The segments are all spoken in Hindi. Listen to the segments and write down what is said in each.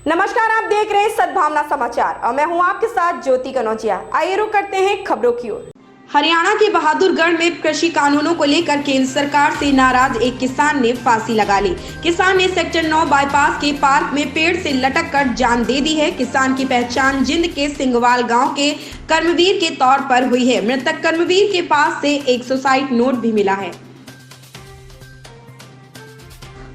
नमस्कार, आप देख रहे हैं सद्भावना समाचार और मैं हूं आपके साथ ज्योति कनौजिया। आइए रुक करते हैं खबरों की ओर। हरियाणा के बहादुरगढ़ में कृषि कानूनों को लेकर केंद्र सरकार से नाराज एक किसान ने फांसी लगा ली। किसान ने सेक्टर 9 बाईपास के पार्क में पेड़ से लटक कर जान दे दी है। किसान की पहचान जिंद के सिंगवाल गांव के कर्मवीर के तौर पर हुई है। मृतक कर्मवीर के पास से 160 नोट भी मिला है।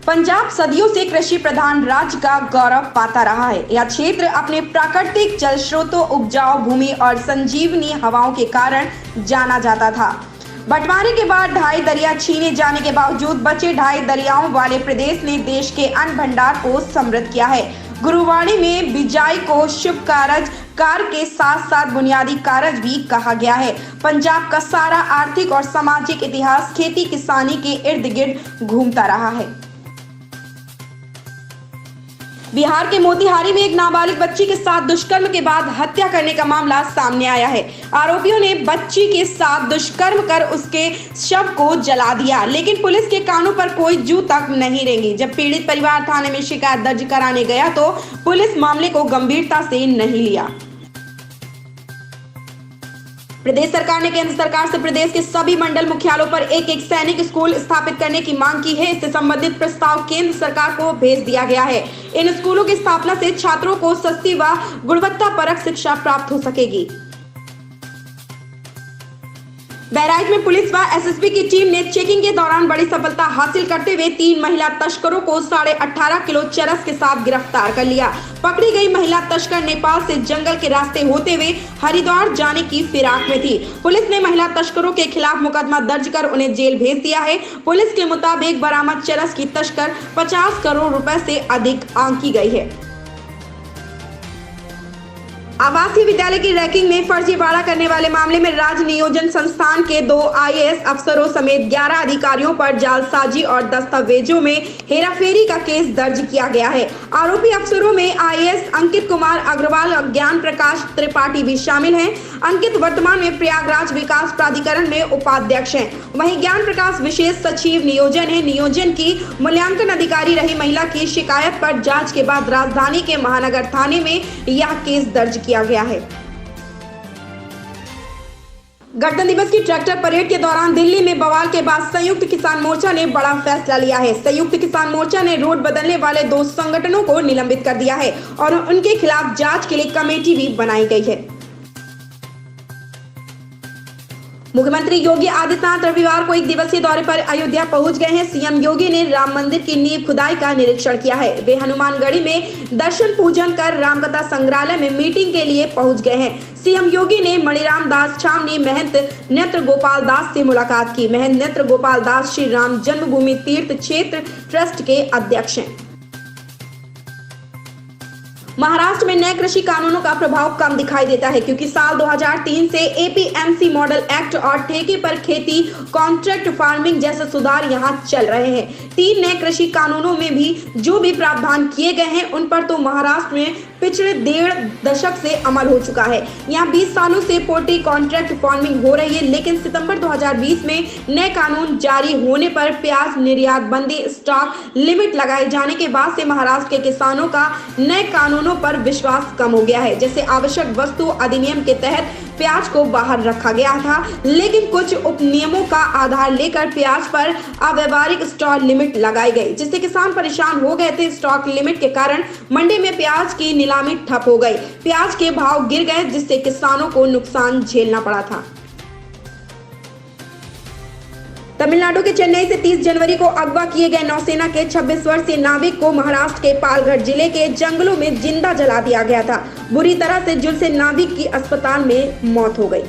पंजाब सदियों से कृषि प्रधान राज्य का गौरव पाता रहा है। यह क्षेत्र अपने प्राकृतिक जल स्रोतों, उपजाऊ भूमि और संजीवनी हवाओं के कारण जाना जाता था। बंटवारे के बाद ढाई दरिया छीने जाने के बावजूद बचे ढाई दरियाओं वाले प्रदेश ने देश के अन्न भंडार को समृद्ध किया है। गुरुवाणी में बिजाई को शुभ कार्य के साथ साथ बुनियादी कार्य भी कहा गया है। पंजाब का सारा आर्थिक और सामाजिक इतिहास खेती किसानी के इर्द गिर्द घूमता रहा है। बिहार के मोतिहारी में एक नाबालिग बच्ची के साथ दुष्कर्म के बाद हत्या करने का मामला सामने आया है। आरोपियों ने बच्ची के साथ दुष्कर्म कर उसके शव को जला दिया, लेकिन पुलिस के कानों पर कोई जू तक नहीं रेंगी। जब पीड़ित परिवार थाने में शिकायत दर्ज कराने गया तो पुलिस मामले को गंभीरता से नहीं लिया। प्रदेश सरकार ने केंद्र सरकार से प्रदेश के सभी मंडल मुख्यालयों पर एक सैनिक स्कूल स्थापित करने की मांग की है। इससे संबंधित प्रस्ताव केंद्र सरकार को भेज दिया गया है। इन स्कूलों की स्थापना से छात्रों को सस्ती व गुणवत्तापरक शिक्षा प्राप्त हो सकेगी। बहराइच में पुलिस व एसएसबी की टीम ने चेकिंग के दौरान बड़ी सफलता हासिल करते हुए 3 महिला तस्करों को 18.5 किलो चरस के साथ गिरफ्तार कर लिया। पकड़ी गई महिला तस्कर नेपाल से जंगल के रास्ते होते हुए हरिद्वार जाने की फिराक में थी। पुलिस ने महिला तस्करों के खिलाफ मुकदमा दर्ज कर उन्हें जेल भेज दिया है। पुलिस के मुताबिक बरामद चरस की तस्कर 50 करोड़ रुपए से अधिक आंकी गई है। आवासीय विद्यालय की रैंकिंग में फर्जीवाड़ा करने वाले मामले में राज्य नियोजन संस्थान के 2 आईएएस अफसरों समेत 11 अधिकारियों पर जालसाजी और दस्तावेजों में हेराफेरी का केस दर्ज किया गया है। आरोपी अफसरों में आईएएस अंकित कुमार अग्रवाल और ज्ञान प्रकाश त्रिपाठी भी शामिल हैं। अंकित वर्तमान में प्रयागराज विकास प्राधिकरण में उपाध्यक्ष हैं। वहीं ज्ञान प्रकाश विशेष सचिव नियोजन है। नियोजन की मूल्यांकन अधिकारी रही महिला की शिकायत पर जांच के बाद राजधानी के महानगर थाने में यह केस दर्ज किया गया है। गणतंत्र दिवस की ट्रैक्टर परेड के दौरान दिल्ली में बवाल के बाद संयुक्त किसान मोर्चा ने बड़ा फैसला लिया है। संयुक्त किसान मोर्चा ने रोड बदलने वाले 2 संगठनों को निलंबित कर दिया है और उनके खिलाफ जांच के लिए कमेटी भी बनाई गई है। मुख्यमंत्री योगी आदित्यनाथ रविवार को 1 दिवसीय दौरे पर अयोध्या पहुंच गए हैं। सीएम योगी ने राम मंदिर की नींव खुदाई का निरीक्षण किया है। वे हनुमानगढ़ी में दर्शन पूजन कर रामकथा संग्रहालय में मीटिंग के लिए पहुंच गए हैं। सीएम योगी ने मणिराम दास छावनी महंत नेत्र गोपाल दास से मुलाकात की। महंत नेत्र गोपाल दास श्री राम जन्मभूमि तीर्थ क्षेत्र ट्रस्ट के अध्यक्ष हैं। महाराष्ट्र में नए कृषि कानूनों का प्रभाव कम दिखाई देता है, क्योंकि साल 2003 से एपीएमसी मॉडल एक्ट और ठेके पर खेती कॉन्ट्रैक्ट फार्मिंग जैसे सुधार यहां चल रहे हैं। 3 नए कृषि कानूनों में भी जो भी प्रावधान किए गए हैं उन पर तो महाराष्ट्र में पिछले 1.5 दशक से अमल हो चुका है। यहाँ 20 सालों से पोल्ट्री कॉन्ट्रैक्ट फार्मिंग हो रही है, लेकिन सितंबर 2020 में नए कानून जारी होने पर प्याज निर्यात बंदी, स्टॉक लिमिट लगाए जाने के बाद से महाराष्ट्र के किसानों का नए कानूनों पर विश्वास कम हो गया है। जैसे आवश्यक वस्तु अधिनियम के तहत प्याज को बाहर रखा गया था, लेकिन कुछ उपनियमों का आधार लेकर प्याज पर अव्यवहारिक स्टॉक लिमिट लगाई गई, जिससे किसान परेशान हो गए थे। स्टॉक लिमिट के कारण मंडी में प्याज की नीलामी ठप हो गई, प्याज के भाव गिर गए, जिससे किसानों को नुकसान झेलना पड़ा था। तमिलनाडु के चेन्नई से 30 जनवरी को अगवा किए गए नौसेना के 26 वर्षीय नाविक को महाराष्ट्र के पालघर जिले के जंगलों में जिंदा जला दिया गया था। बुरी तरह से झुलसे नाविक की अस्पताल में मौत हो गई।